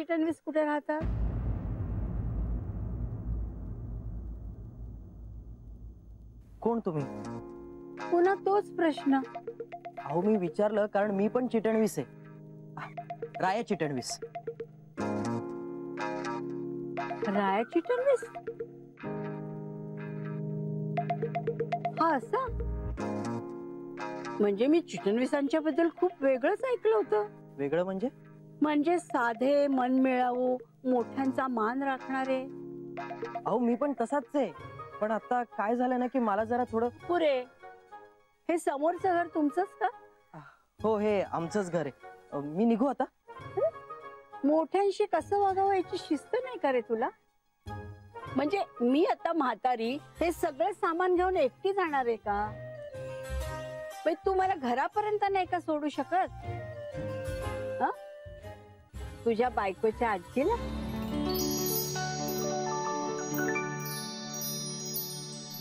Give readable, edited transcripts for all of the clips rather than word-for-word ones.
चिटणवीस कुठे राहतात? कोण तुम्ही? पुन्हा तोच प्रश्न. अहो मी विचारलं कारण मी पण चिटणवीस आहे. राया चिटणवीस. राया चिटणवीस? हा असा? म्हणजे मी चिटणवीसांच्या बद्दल खूप वेगळंच ऐकलं होतं. वेगळं म्हणजे? म्हणजे साधे, मनमिळावू, मोठ्यांचा मान राखणारे. अहो मी पण तसाच आहे, पण आता काय झालं ना की मला जरा थोडं. पुरे हे समोरचं घर तुमचंच का? हो, हे आमचंच घर आहे. मी निघू आता. मोठ्यांशी कसं वागावं याची शिस्त नाही का रे तुला? म्हणजे मी आता म्हातारी हे सगळं सामान घेऊन एकटी जाणार आहे का? तू मला घरापर्यंत नाही का सोडू शकत? तुझ्या बायकोच्या आजीला?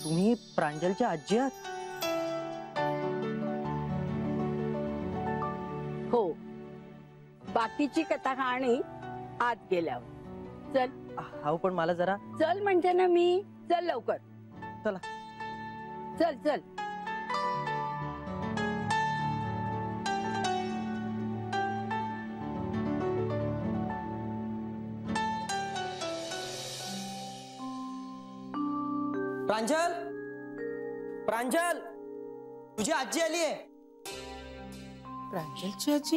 तुम्ही प्रांजलच्या आजी आहात? हो. बाकीची कथा कहाणी आत गेल्यावर. चल. हो पण मला जरा. चल म्हणते ना मी. चल लवकर. चला. चल चल. प्रांजल, प्रांजल, तुझी आजी आली आहे. प्रांजलची आजी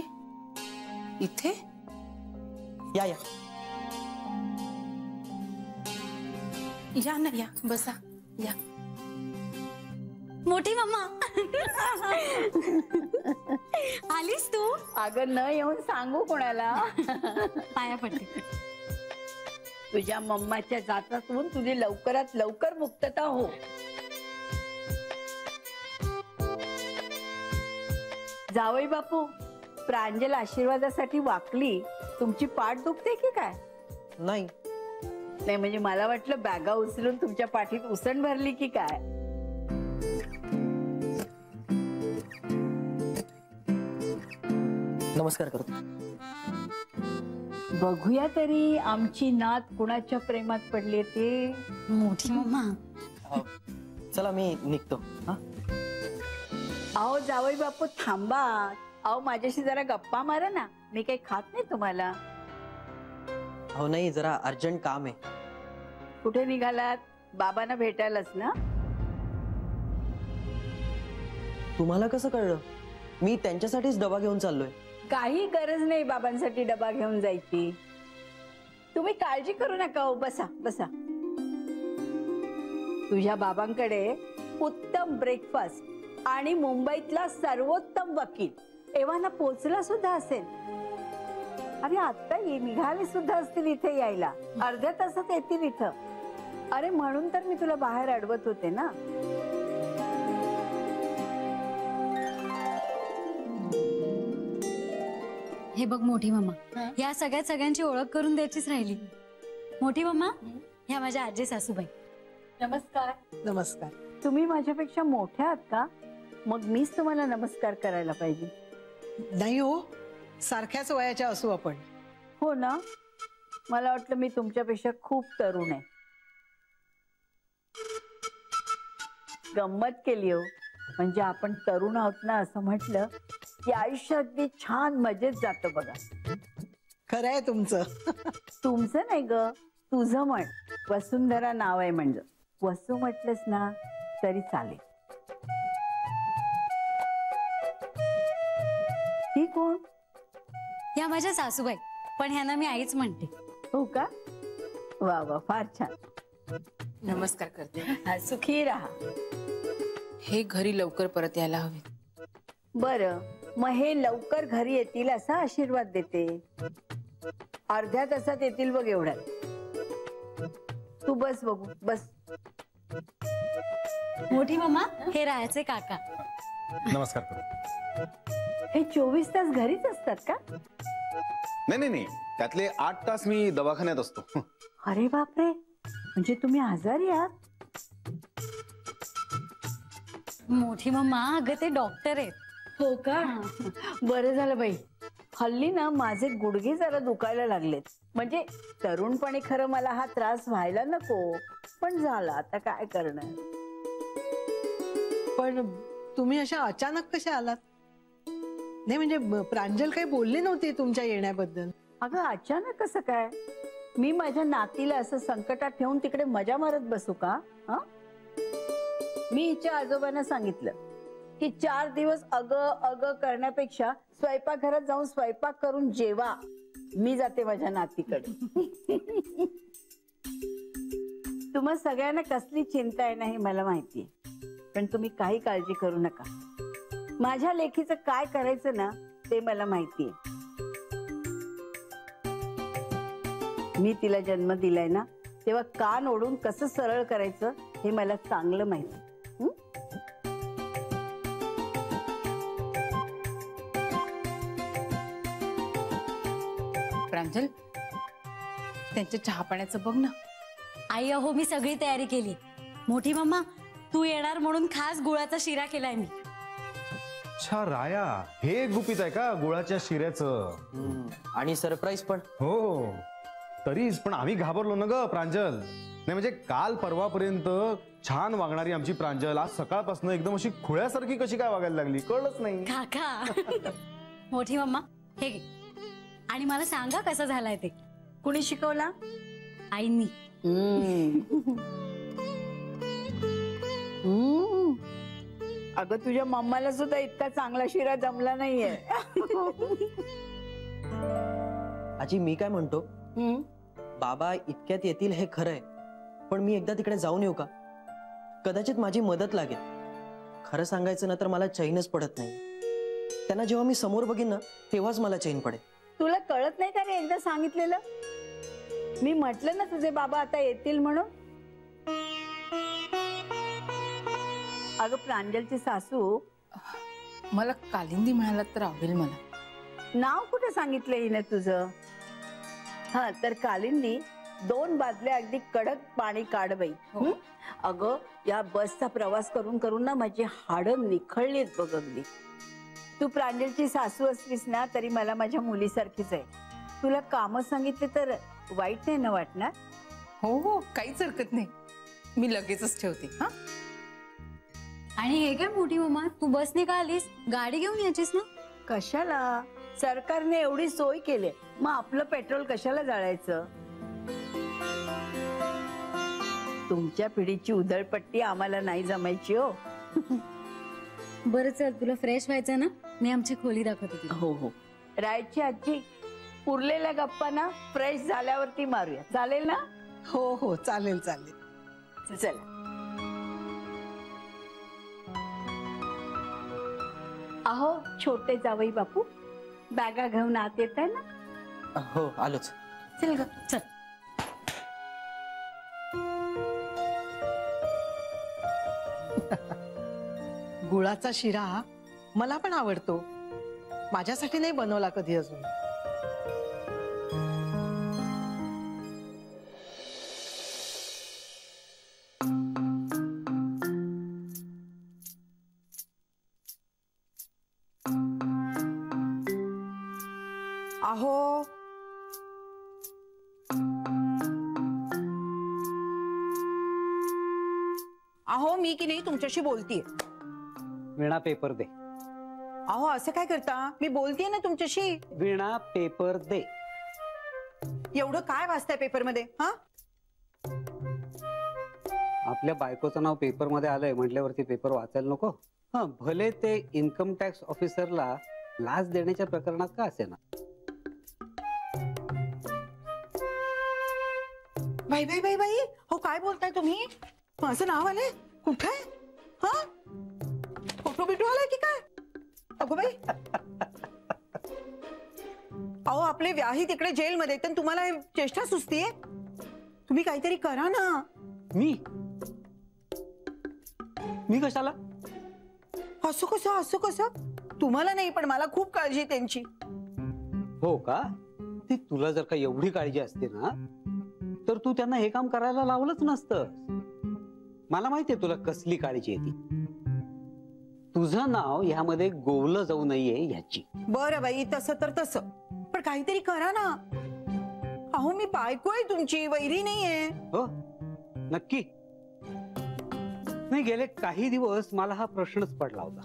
इथे? या या या ना, या बसा, या. मोठी मम्मा आलीस तू? अगं न येऊन सांगू कोणाला? पाया पडते. तुझ्या मम्माच्या जाचातून तुझी लवकरात लवकर मुक्तता हो. जावई बापू, प्रांजल आशीर्वादासाठी वाकली. तुमची पाठ दुखते की काय? नाही नाही म्हणजे मला वाटलं बॅगा उचलून तुमच्या पाठीत उसण भरली की काय. नमस्कार करतो. बघूया तरी आमची नात कुणाच्या प्रेमात पडली ते. मोठी मम्मा. चला मी निघतो. अहो जावई बापू थांबा. अहो माझ्याशी जरा गप्पा मारा ना. मी काही खात नाही तुम्हाला. हो नाही, जरा अर्जंट काम आहे. कुठे निघालात? बाबांना भेटायलाच ना? तुम्हाला कसं कळलं? मी त्यांच्यासाठीच डबा घेऊन चाललोय. काही गरज नाही बाबांसाठी डबा घेऊन जायची. तुम्ही काळजी करू नका. हो बसा बसा. तुझ्या बाबांकडे उत्तम ब्रेकफास्ट आणि मुंबईतला सर्वोत्तम वकील एव्हाना पोचला सुद्धा असेल. अरे आता निघाले सुद्धा असतील इथे यायला. अर्ध्या तासात येतील इथं. अरे म्हणून तर मी तुला बाहेर अडवत होते ना. हे बघ मोठी मम्मा, या सगळ्यांची ओळख करून द्यायचीच राहिली. मोठी मम्मा, ह्या माझ्या आजी सासूबाई. नमस्कार. नमस्कार. तुम्ही माझ्यापेक्षा मोठ्या आहात का? मग मीच तुम्हाला नमस्कार करायला पाहिजे. नाही हो, सारख्याच वयाच्या असू आपण. हो ना. मला वाटलं मी तुमच्यापेक्षा खूप तरुण आहे. गंमत केली हो. म्हणजे आपण तरुण आहोत ना असं म्हटलं की आयुष्य अगदी छान मजेत जातं बघा. खरं आहे तुमचं. तुमचं नाही ग, तुझं म्हण. वसुंधरा नाव आहे म्हणजे. वसू म्हटलंस ना तरी चालेल. ही कोण? या माझ्या सासूबाई, पण ह्यांना मी आईच म्हणते. हो का? वा वा, फार छान. नमस्कार करते. सुखी राहा. हे घरी लवकर परत यायला हवे. बरं, मग हे लवकर घरी येतील असा आशीर्वाद देते. अर्ध्या तासात येतील बघ एवढ्यात. तू बस बघू, बस. मोठी मम्मा, हे रायाचे काका. नमस्कार करू. हे 24 तास घरीच असतात का? नाही नाही, त्यातले 8 तास मी दवाखान्यात असतो. अरे बापरे, म्हणजे तुम्ही आजारी आहात? मोठी मम्मा, अगं ते डॉक्टर आहेत. हो का? बरं झालं बाई. हल्ली ना माझे गुडघे जरा दुखायला लागलेत. म्हणजे तरुणपणी खरं मला हा त्रास व्हायला नको, पण झाला, आता काय करणार. पण तुम्ही अशा अचानक कशा आलात? नाही म्हणजे प्रांजल काही बोलली नव्हती तुमच्या येण्याबद्दल? अगं अचानक कसं काय? मी माझ्या नातीला असं संकटात ठेवून तिकडे मजा मारत बसू का? मी हिच्या आजोबांना सांगितलं की 4 दिवस अग अग करण्यापेक्षा स्वयंपाकघरात जाऊन स्वयंपाक करून जेवा. मी जाते माझ्या नातीकडे. तुम्हा सगळ्यांना कसली चिंता आहे ना हे मला माहितीये, पण तुम्ही काही काळजी करू नका. माझ्या लेकीचं काय करायचं ना ते मला माहितीये. मी तिला जन्म दिलाय ना, तेव्हा कान ओढून कसं सरळ करायचं हे मला चांगलं माहिती. प्रांजल, त्यांच्या चहा पाण्याचं बघ ना. आई अहो मी सगळी तयारी केली. मोठी मम्मा तू येणार म्हणून खास गुळाचा शिरा केलाय मी. अच्छा राया, हे गुपित आहे का गुळाच्या शिऱ्याचं? आणि सरप्राईज पण. हो, तरीच पण आम्ही घाबरलो ना ग प्रांजल. नाही म्हणजे काल परवापर्यंत छान वागणारी आमची प्रांजल आज सकाळपासून एकदम अशी खुळ्यासारखी कशी काय वागायला लागली कळलंच नाही. काका मोठी मम्मा हे घे. आणि मला सांगा कसा झालाय ते. कुणी शिकवला? आईंनी. अगं तुझ्या मम्माला सुद्धा इतका चांगला शिरा जमला नाहीये. आजी मी काय म्हणतो, बाबा इतक्यात येतील हे खरंय, पण मी एकदा तिकडे जाऊन येऊ का? कदाचित माझी मदत लागेल. खरं सांगायचं ना तर मला चैनच पडत नाही. त्यांना जेव्हा मी समोर बघीन ना तेव्हाच मला चैन पडेल. तुला कळत नाही का रे एकदा सांगितलेलं? मी म्हटलं ना तुझे बाबा आता येतील म्हणून. अगं प्रांजलची सासू. मला कालिंदी म्हणाला तर आवडेल मला. नाव कुठे सांगितलं हिने तुझं? हा तर कालिंदी 2 बादल्या अगदी कडक पाणी काढ बाई. अगं या बसचा प्रवास करून करून ना माझी हाडं निखळलीत बघ अगदी. तू प्रांजलची सासू असलीस ना तरी मला माझ्या मुलीसारखीच आहे. तुला काम सांगितले तर वाईट नाही ना वाटणार? हो हो, काहीच हरकत नाही. मी लगेचच ठेवते. हा. आणि हे काय मोठी मम्मा, तू बसने का आलीस? गाडी घेऊन यायचीस ना. कशाला? सरकारने एवढी सोय केली, मग आपलं पेट्रोल कशाला जाळायचं? तुमच्या पिढीची उधळपट्टी आम्हाला नाही जमायची हो. बरं चल, तुला फ्रेश व्हायचं ना, मी आमची खोली दाखवते तुला. हो हो, राहायची आजी. उरलेल्या गप्पा ना फ्रेश झाल्यावरती मारूया, चालेल ना? हो हो चालेल चालेल. चला. अहो छोटे जावई बापू, बॅगा घेऊन आत येत आहे ना? हो आलोच. चल ग चल. गुळाचा शिरा मला पण आवडतो. माझ्यासाठी नाही बनवला कधी अजून. अहो अहो मी की नाही तुमच्याशी बोलतीये. वीणा पेपर दे. अहो असं काय करता? मी बोलतीये ना तुमच्याशी. वीणा पेपर दे. एवढं काय वाचताय पेपर मध्ये? हा, आपल्या बायकोचं नाव पेपर मध्ये आलंय म्हटल्यावरती पेपर वाचायला नको? हा, भले ते इन्कम टॅक्स ऑफिसरला लाच देण्याच्या प्रकरणात का असे ना. बाई बाई बाई बाई, हो काय बोलताय तुम्ही? माझं नाव आलंय कुठे? हा, फोटो बिटो आलाय की काय? अगो बाई. अहो आपले व्याही तिकडे जेलमध्ये, तर तुम्हाला चेष्टा सुचतीये? तुम्ही काहीतरी करा ना. मी कशाला? असं कसं असं कसं? तुम्हाला नाही पण मला खूप काळजी आहे त्यांची. हो का? ती तुला जर का एवढी काळजी असते ना तर तू त्यांना हे काम करायला लावलंच नसतं. मला माहितीये तुला कसली काळजी आहे ती. तुझं नाव ह्यामध्ये गोवलं जाऊ नये ह्याची. बरं बाई, तसं तर तसं, पण काहीतरी करा ना. अहो मी बायको आहे तुमची, वैरी नाहीये. हो नक्की. नाही, गेले काही दिवस मला हा प्रश्नच पडला होता.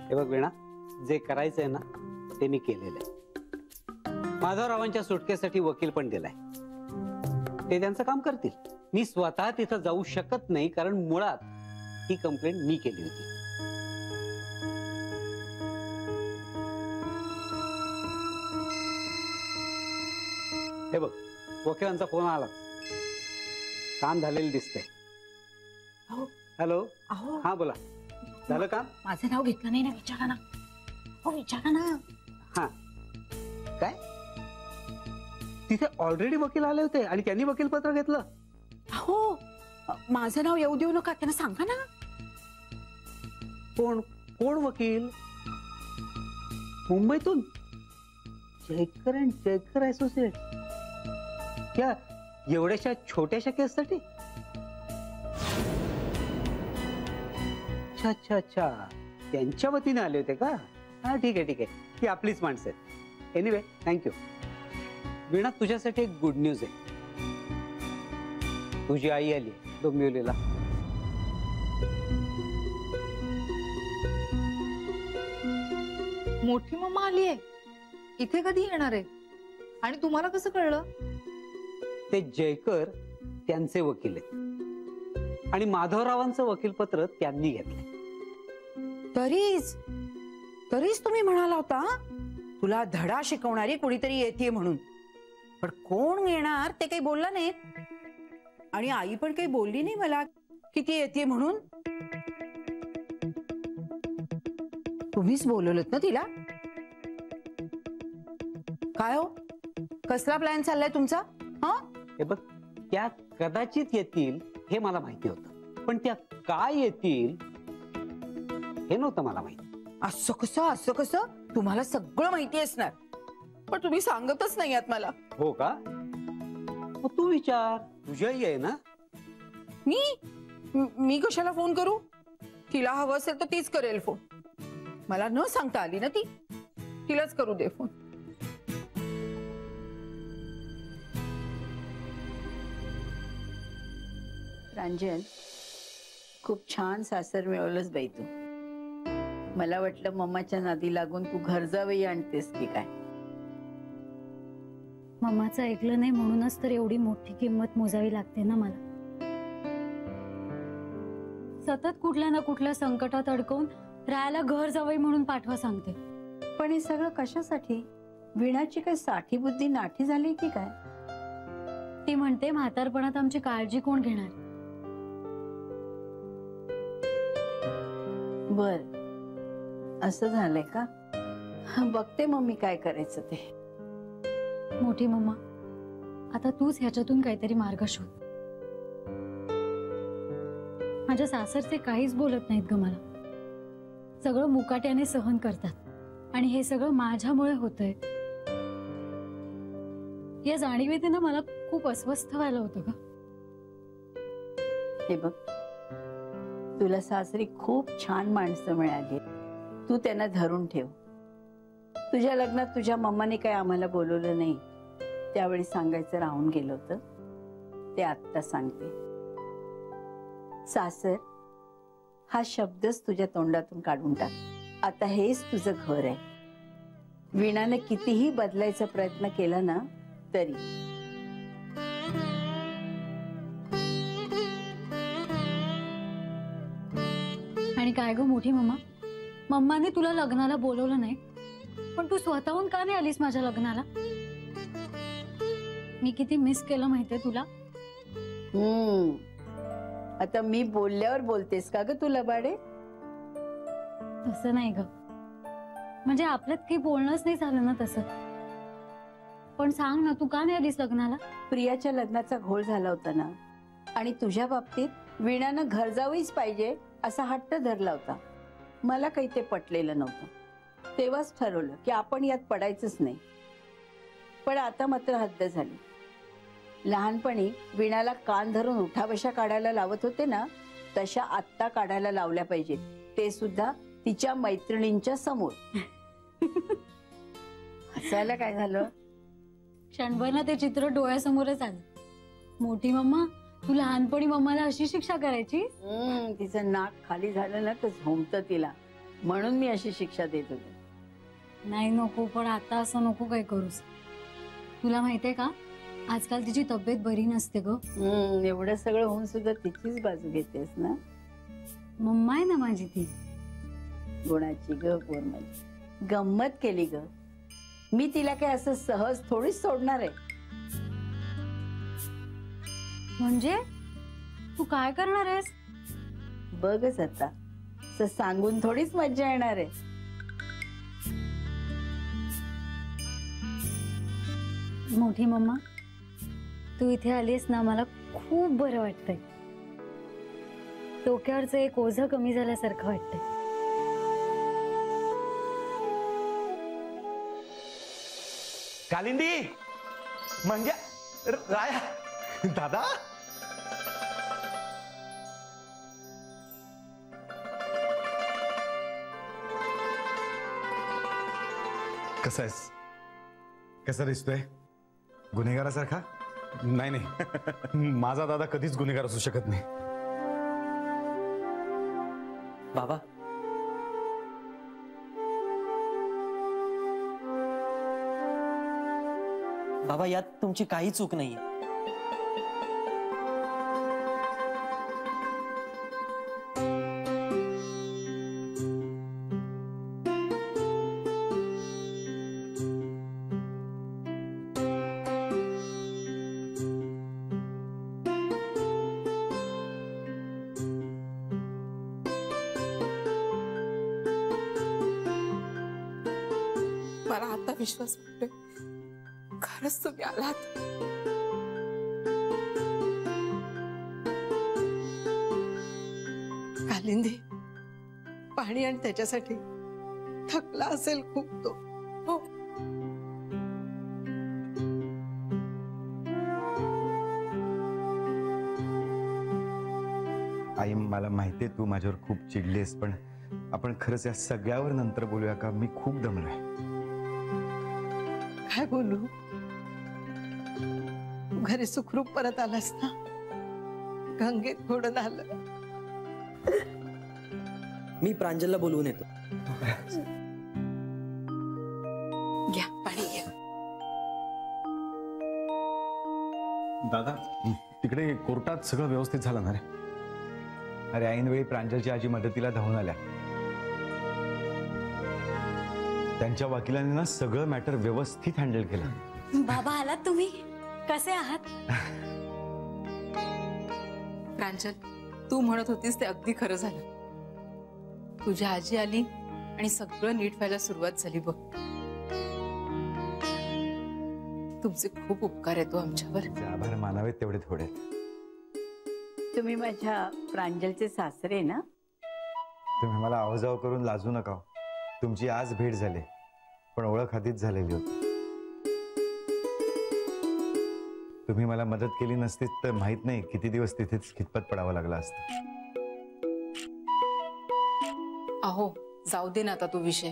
हे बघ वीणा, जे करायचंय ना ते मी केलेलं आहे. माधवरावांच्या सुटकेसाठी वकील पण दिलाय. ते त्यांचं काम करतील. मी स्वतः तिथं जाऊ शकत नाही, कारण मुळात ही कंप्लेंट मी केली होती. हे बघ, वकिलांचा फोन आला. काम झालेलं दिसतंय. अहो. हॅलो. अहो हा बोला. झालं काम? माझं नाव घेतलं नाही ना, विचारा ना. हो विचारा ना. हा काय? तिथे ऑलरेडी वकील आले होते आणि त्यांनी वकीलपत्र घेतलं? हो, माझं नाव येऊ देऊ नका, त्यांना सांगा ना. कोण कोण वकील? मुंबईतून? Jaykar and Jaykar associate? त्या एवढ्याशा छोट्याशा केससाठी? अच्छा अच्छा अच्छा, त्यांच्या वतीने आले होते का? हा ठीक आहे ठीक आहे, ती आपलीच माणसं आहेत. Anyway thank you. वीणा, तुझ्यासाठी एक गुड न्यूज आहे. तुझी आई आली डोंबिवलीला. मोठी मम्मा आली आहे? इथे कधी येणार आहे आणि तुम्हाला कसं कळलं? ते जयकर त्यांचे वकील आहेत आणि माधवरावांचं वकीलपत्र त्यांनी घेतलंय. तरीच तुम्ही म्हणाला होता तुला धडा शिकवणारी कुणीतरी येते म्हणून. पण कोण येणार ते काही बोलला नाही. आणि आई पण काही बोलली नाही मला किती येते म्हणून. तुम्हीच बोलवलत ना तिला? काय हो, कसला प्लॅन चाललाय तुमचा? हा, हे बघ, त्या कदाचित येतील हे मला माहिती होतं, पण त्या काय येतील हे नव्हतं मला माहिती. असं कसं तुम्हाला सगळं माहिती असणार, पण तुम्ही सांगतच नाही आहात मला. हो का? मग तू विचार, तुझी आई आहे ना. मी कशाला फोन करू? तिला हवं असेल तर तीच करेल फोन. मला न सांगता आली ना ती, तिलाच करू दे फोन. प्रांजल, खूप छान सासर मिळवलंस बाई तू. मला वाटलं मम्माच्या नादी लागून तू घर जावई आणतेस की काय. मम्माचं ऐकलं नाही म्हणूनच तर एवढी मोठी किंमत मोजावी लागते ना मला. सतत कुठल्या ना कुठल्या संकटात अडकवून राहायला घर जावई म्हणून पाठवा सांगते. पण हे सगळं कशासाठी? वीणाची काही साठी बुद्धी नाठी झाली की काय? ती म्हणते म्हातारपणात आमची काळजी कोण घेणार. बर, असं झालंय का? बघते मम्मी काय करायचं ते. मोठी मम्मा, आता तूच ह्याच्यातून काहीतरी मार्ग शोध. माझ्या सासरचे काहीच बोलत नाहीत ग मला. सगळं मुकाट्याने सहन करतात आणि हे सगळं माझ्यामुळे होतंय. या जाणीवेने ना मला खूप अस्वस्थ व्हायला होतं ग. हे बघ, तुला सासरी खूप छान माणसं मिळाली. तू त्यांना धरून ठेव. तुझ्या लग्नात तुझ्या मम्माने काही आम्हाला बोलवलं नाही, त्यावेळी सांगायचं राहून गेलं होतं, ते आत्ता सांगते. सासर हा शब्दच तुझ्या तोंडातून काढून टाक. आता हेच तुझं घर आहे. वीणाने कितीही बदलायचा प्रयत्न केला ना तरी. आणि काय ग मोठी मम्मा, मम्माने तुला लग्नाला बोलवलं नाही, पण तू स्वतःहून का नाही आलीस माझ्या लग्नाला? मी किती मिस केलं माहितीये तुला. आता मी बोलल्यावर बोलतेस का ग तुला बाडे? तसं नाही ग, म्हणजे आपल्यात काही बोलणंच नाही झालं ना तसं. पण सांग ना, तू का नाही आलीस लग्नाला? प्रियाच्या लग्नाचा घोळ झाला होता ना, आणि तुझ्या बाबतीत वीणानं घर जावईच पाहिजे असा हट्ट धरला होता. मला काही ते पटलेलं नव्हतं. तेव्हाच ठरवलं की आपण यात पडायचंच नाही. पण आता मात्र हद्द झाली. लहानपणी वीणाला कान धरून उठाबशा काढायला लावत होते ना, तशा आत्ता काढायला लावल्या पाहिजेत, ते सुद्धा तिच्या मैत्रिणींच्या समोर. हसायला काय झालं? क्षणभर ना ते चित्र डोळ्यासमोरच आलं. मोठी मम्मा, तू लहानपणी मम्माला अशी शिक्षा करायची? तिचं नाक खाली झालं ना तर झोंबत तिला, म्हणून मी अशी शिक्षा देत होते. नाही नको, पण आता असं नको काय करूस. तुला माहितीये का, आजकाल तिची तब्येत बरी नसते ग. एवढं सगळं होऊन सुद्धा तिचीच बाजू घेतेस ना. मम्मा आहे ना माझी ती. गुणाची ग पोर माझी. गंमत केली ग. मी तिला काय असं सहज थोडीच सोडणार आहे. म्हणजे तू काय करणार आहेस? बघच आता, असं सांगून थोडीच मज्जा येणार आहे. मोठी मम्मा, तू इथे आलीस ना, मला खूप बरं वाटतंय. डोक्यावरचं एक ओझं कमी झाल्यासारखं वाटतंय. कालिंदी म्हणजे राया दादा. कसा आहेस? कसा दिसतोय? गुन्हेगारासारखा? नाही नाही, माझा दादा कधीच गुन्हेगार असू शकत नाही. बाबा, बाबा यात तुमची काही चूक नाहीये. मला आता विश्वास वाटतोय, खरंच तुम्ही आलात. कालिंदी, पाणी आणि त्याच्यासाठी थकला असेल खूप तो. हो, आई, मला माहितीये तू माझ्यावर खूप चिडलीस, पण आपण खरंच या सगळ्यावर नंतर बोलूया का? मी खूप दमलोय. काय बोलू? घरी सुखरूप परत आलास ना? गंगेत घोडून आलं. मी प्रांजलला बोलवून येतो. घ्या पाणी घ्या. दादा, तिकडे कोर्टात सगळं व्यवस्थित झालं ना रे? अरे ऐनवेळी प्रांजलची आजी मदतीला धावून आल्या. त्यांच्या वकिलांनी ना सगळं मॅटर व्यवस्थित हँडल केलं. बाबा आलात तुम्ही? कसे आहात? प्रांजल, तू म्हणत होतीस ते अगदी खरं झालं. तुझी आजी आली आणि सगळं नीट व्हायला सुरुवात झाली बघ. तुमचे खूप उपकार आहेत आमच्यावर. आभार मानावेत तेवढे थोडे. तुम्ही माझ्या प्रांजलचे सासरे ना? तुम्ही मला आवजाव करून लाजू नका. तुमची आज भेट झाली, पण ओळख आधीच झालेली होती. तुम्ही मला मदत केली नसतीच तर माहित नाही किती दिवस तिथेच खितपत पडावं लागलं असतं. अहो, जाऊ दे ना आता तो विषय.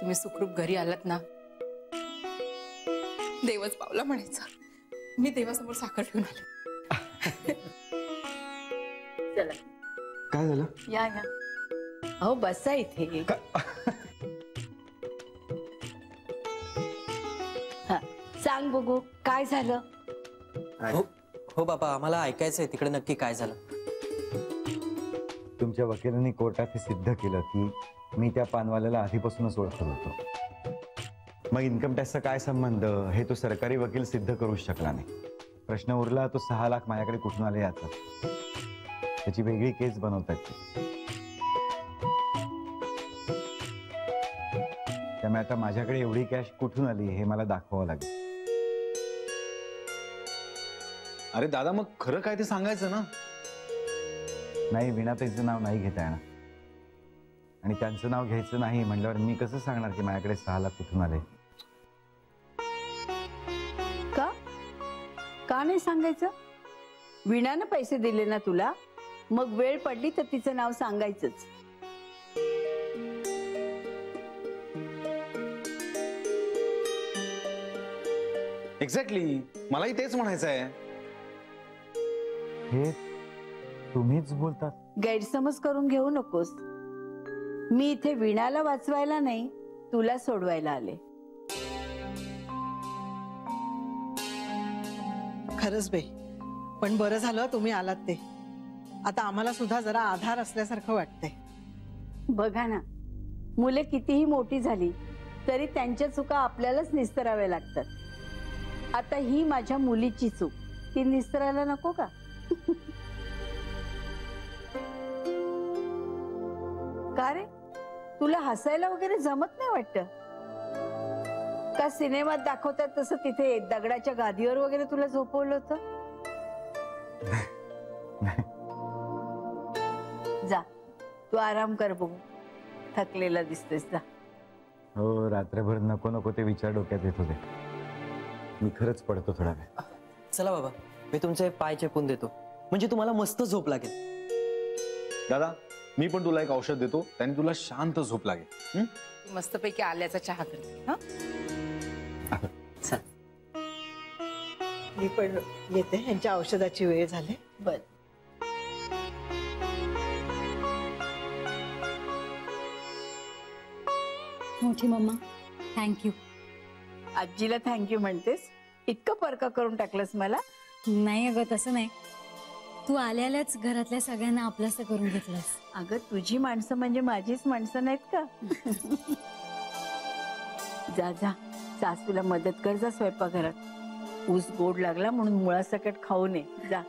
तुम्ही सुखरूप घरी आलात ना, देवच पावला म्हणायचा. मी देवासमोर साखर ठेवून आले. चला, काय झालं? या या. अहो बसा इथे. हा, सांग बघू काय झालं? हो बाबा, आम्हाला ऐकायचंय तिकडे नक्की काय झालं. तुमच्या वकिलांनी कोर्टात हे सिद्ध केलं की मी त्या पानवाल्याला आधीपासूनच ओळखत होतो. मग इन्कम टॅक्सचा काय संबंध हे तो सरकारी वकील सिद्ध करूच शकला नाही. प्रश्न उरला तो 6 लाख माझ्याकडे कुठून आले याचा. त्याची वेगळी केस बनवतात. त्यामुळे आता माझ्याकडे एवढी कॅश कुठून आली हे मला दाखवावं लागेल. अरे दादा, मग खरं काय ते सांगायचं ना. नाही, वीणाताईचं नाव नाही घेता येणार आणि त्यांचं नाव घ्यायचं नाही म्हणल्यावर मी कसं सांगणार की माझ्याकडे 6 लाख कुठून आले. का का नाही सांगायचं? वीणानं पैसे दिले ना तुला, मग वेळ पडली तर तिचं नाव सांगायचंच. एक्झॅक्टली, मलाही तेच म्हणायचं आहे. हे तुम्हीच बोलतात? गैरसमज करून घेऊ नकोस. मी इथे वीणाला वाचवायला नाही, तुला सोडवायला आले. खरंच बाई, पण बरं झालं तुम्ही आलात ते. आता आम्हाला सुद्धा जरा आधार असल्यासारखं वाटतंय. बघा ना, मुले कितीही मोठी झाली तरी त्यांच्या चुका आपल्यालाच निस्तराव्या लागतात. आता ही माझ्या मुलीची चूक, ती निस्तरायला नको का? का रे, तुला हसायला वगैरे जमत नाही वाटतं? का सिनेमात दाखवतात तसं तिथे दगडाच्या गादीवर वगैरे तुला झोपवलं होतं? जा, तू आराम कर बघू, थकलेला दिसतेस. जा. हो, रात्रभर नको नको ते विचार डोक्यात येत होते. मी खरंच पडतो थोडा वेळ. चला बाबा, मी तुमचे पाय चेपून देतो, म्हणजे तुम्हाला मस्त झोप लागेल. दादा, मी पण तुला एक औषध देतो, त्याने तुला शांत झोप लागेल. मस्तपैकी आल्याचा चहा करते. हा, मी पण येते, यांच्या औषधाची वेळ झाली. बर. मोठी मम्मा, थँक्यू. आजीला थँक्यू म्हणतेस? इतकं परक करून टाकलंस मला. नाही अगं, तसं नाही. तू आल्या आल्याच घरातल्या सगळ्यांना आपलंसं करून घेतलंस. अगं, तुझी माणसं म्हणजे माझीच माणसं नाहीत का? जा जा, सासूला मदत कर जा स्वयंपाकघरात. ऊस गोड लागला म्हणून मुळासकट खाऊ नये. जा.